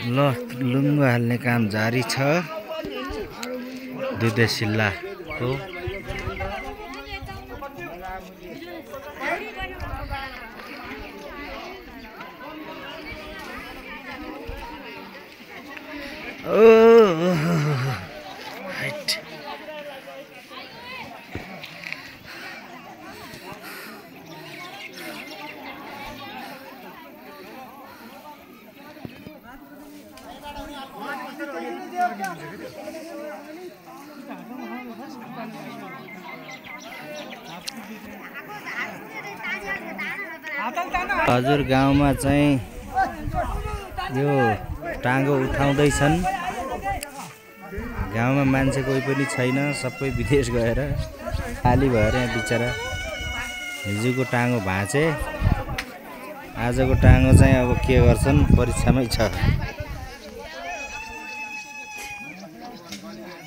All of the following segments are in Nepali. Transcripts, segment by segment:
ल लुङ्गु हाल्ने काम जारी छ दुधेसिल्लाको। हजुर गाउँमा चाहिँ यो टाँगो उठाउँदैछन्। गाउँमा मान्छे कोही पनि छैन, सबै विदेश गएर खाली भएर यहाँ बिचरा हिजोको टाँगो भाँचे। आजको टाँगो चाहिँ अब के गर्छन् परीक्षामै छ।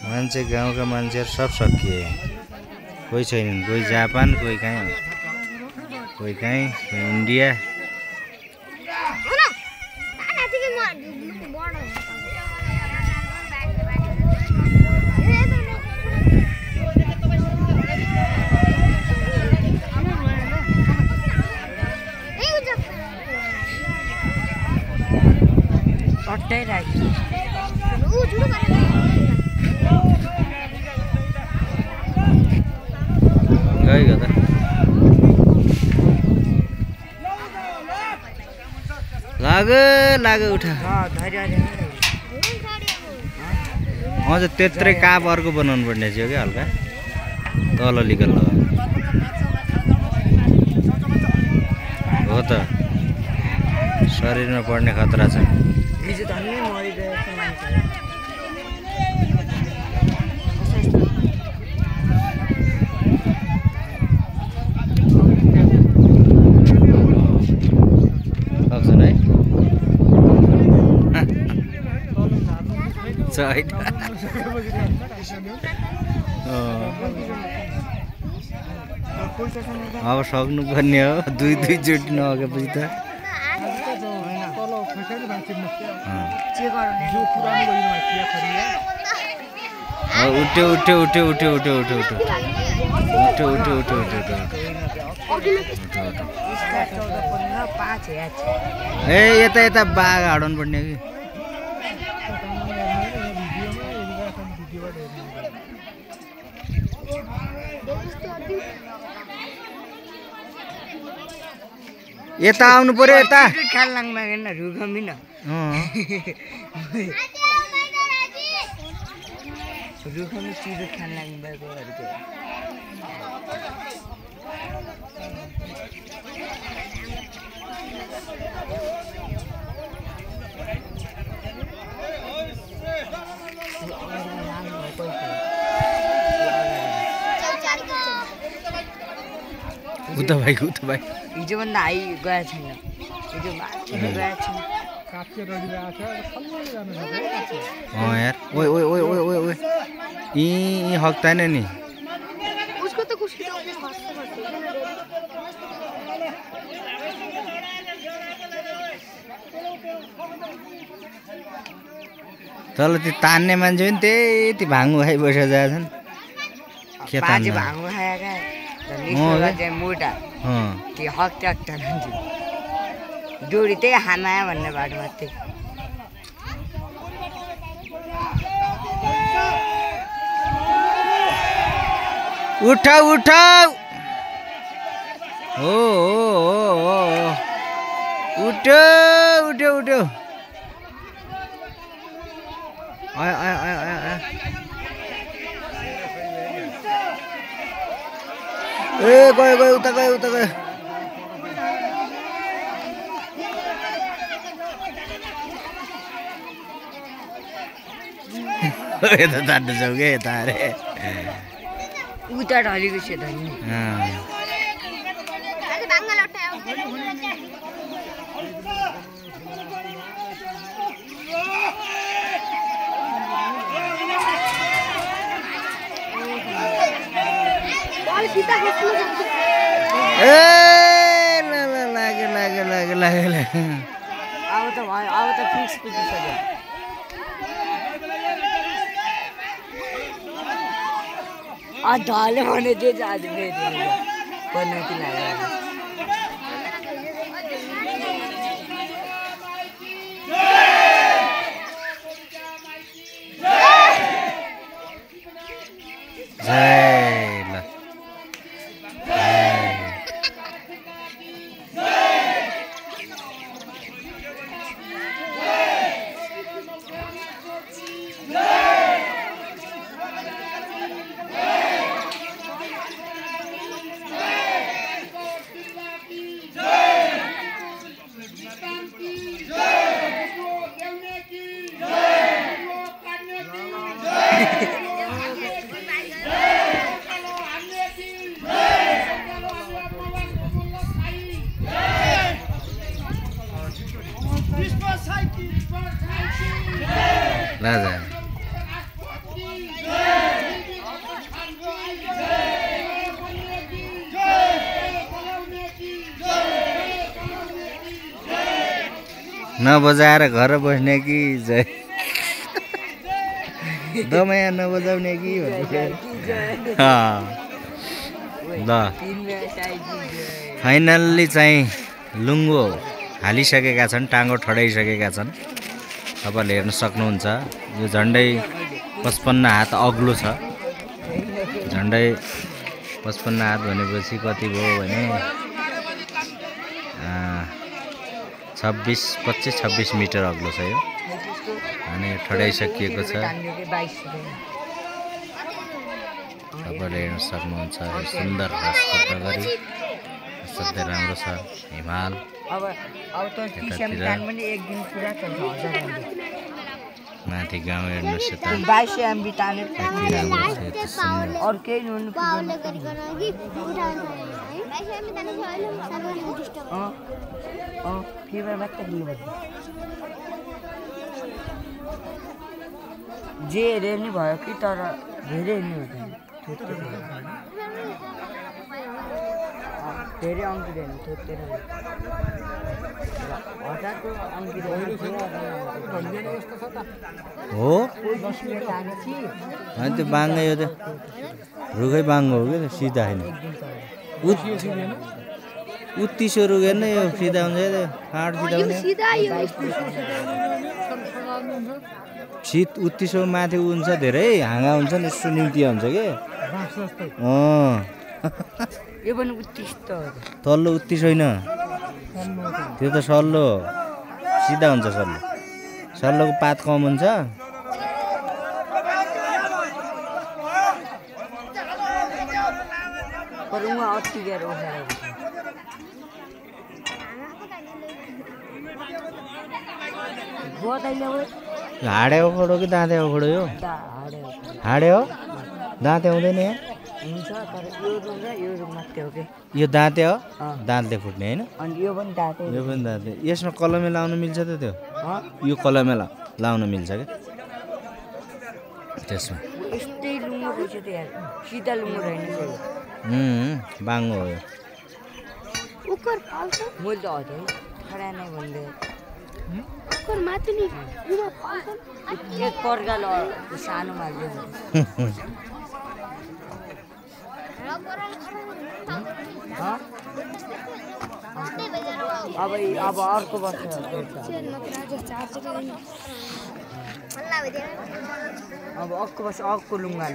मान्छे गाउँका मान्छेहरू सब सकिए, कोही छैनन्। कोही जापान, कोही कहीँ, कोही कहीँ, कोही इन्डिया। गयो त लाग्यो उठा। अझ त्यत्रै काप अर्को बनाउनु पर्ने थियो क्या, हल्का तल लिकल हो त। शरीरमा पर्ने खतरा छ। अब सक्नु पर्ने हो, दुई चोटि नअगेपछि त। उठ्यो उठ्यो उठ्यो उठ्यो उठ्यो उठ्यो उठ्यो उठ्यो उठ्यो उठ्यो उठ्यो ए यता यता बाघ हाडौँ पर्ने कि। यता आउनु पर्यो, यता उता भाइ हिजो भन्दा हाई गएको छैन। हिजो गएको छैन। यार ओए ओए ओए ओए ओए ओए यी हक्दैन नि। उसको त कुछ तल त्यो तान्ने मान्छे पनि त्यति भाङ्गो खाइ बसेर जान्छन्। के तान्ने भाङ्गो खाएका निस्केर चाहिँ मोटा के हक डोरी त्यही खाना भन्ने बाटो मात्रै। उठाउ उठाउ हो उठ्यो उठ्यो उठ्यो। आयो आयो आयो आयो आयो। ए गयो गयो उता गयो उता गयो। यता तान्नु छौ क्या यता अरे उता ढलेको छ त नि। अब त भयो अब त फिक्स पुगिसक्यो ढले भने चाहिँ आज पनौती लाग्यो राजा नबजाएर घर बस्ने कि जय दमाया नबजाउने कि ल फाइनल्ली चाहिँ लुङ्गो हालिसकेका छन् टाङ्गो ठडाइसकेका छन् तपाईहरुले हेर्न सक्नुहुन्छ यो झन्डै 55 हात अग्लो छ झन्डै 55 हात भनेपछि कति भयो भने 25-26 मिटर अग्लो छ यो अनि ठडाइसकिएको छ तपाईहरुले हेर्न सक्नुहुन्छ सुन्दर रसको गरी सधैँ राम्रो छ हिमाल अब त टिसम प्लान पनि एक दिन पुरा चल्छ माथि गाउँ हेर्नुस् त 22 एमबी ताने और केही हुनु पावरले गरिकन कि उठाउनु है 22 एमबी ताने भयो सर्भर डिस्टर्ब फिबर मात्र दिनु पर्छ जे रेम नि भयो कि तर धेरै नि हुँदैन धेरै अंक दिनु थोत्ते हटाको अंक हो अनि त्यो बाङ्गो यो त रुखै बाङ्गो हो कि सिधा हैन उत्तिसो रुख हेर्न यो सिधा हुन्छ फाट सिधा हुन्छ सिधा यो शीत उत्तिसो माथि हुन्छ धेरै हाँगा हुन्छ नि यस्तो निम्तिया हुन्छ के यो पनि उत्तिस त तल्लो उत्तिस होइन त्यो त सल्लो सिधा हुन्छ सल्लो सल्लोको पात कम हुन्छ पर उहाँ अति गरेर उठाएर हाडे खोडो कि दाँते खोडो यो हाडे हो दाँते हुँदैन हुन्छ तर यो रुम र यो रुम मात्रै हो के यो दाँते हो दाँतले फुट्ने हैन अनि यो पनि दाँते यो पनि दाँते यसमा कलमे लाउन मिल्छ त त्यो यो कलमे लाउन मिल्छ के त्यसमा यस्तै लुङ्गो रहेछ त यार सिधा लुङ्गो रहेन बाङ्गो हो यो उकर पाल्छ मैले त हजुर खडा नै भन्दै उकर माथि नि उमा पाल्छ एक पर्गाल सानो माल्दै अब अर्को वर्ष अब अर्को लुङ्गा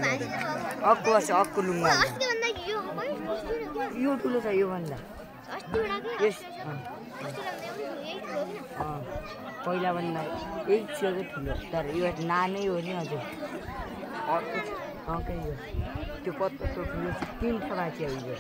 यो ठुलो छ योभन्दा पहिलाभन्दा एक छिटो ठुलो तर यो नानै हो नि हजुर अर्को यो त्यो पत्तो ठुलो 3 ठमाची हो यो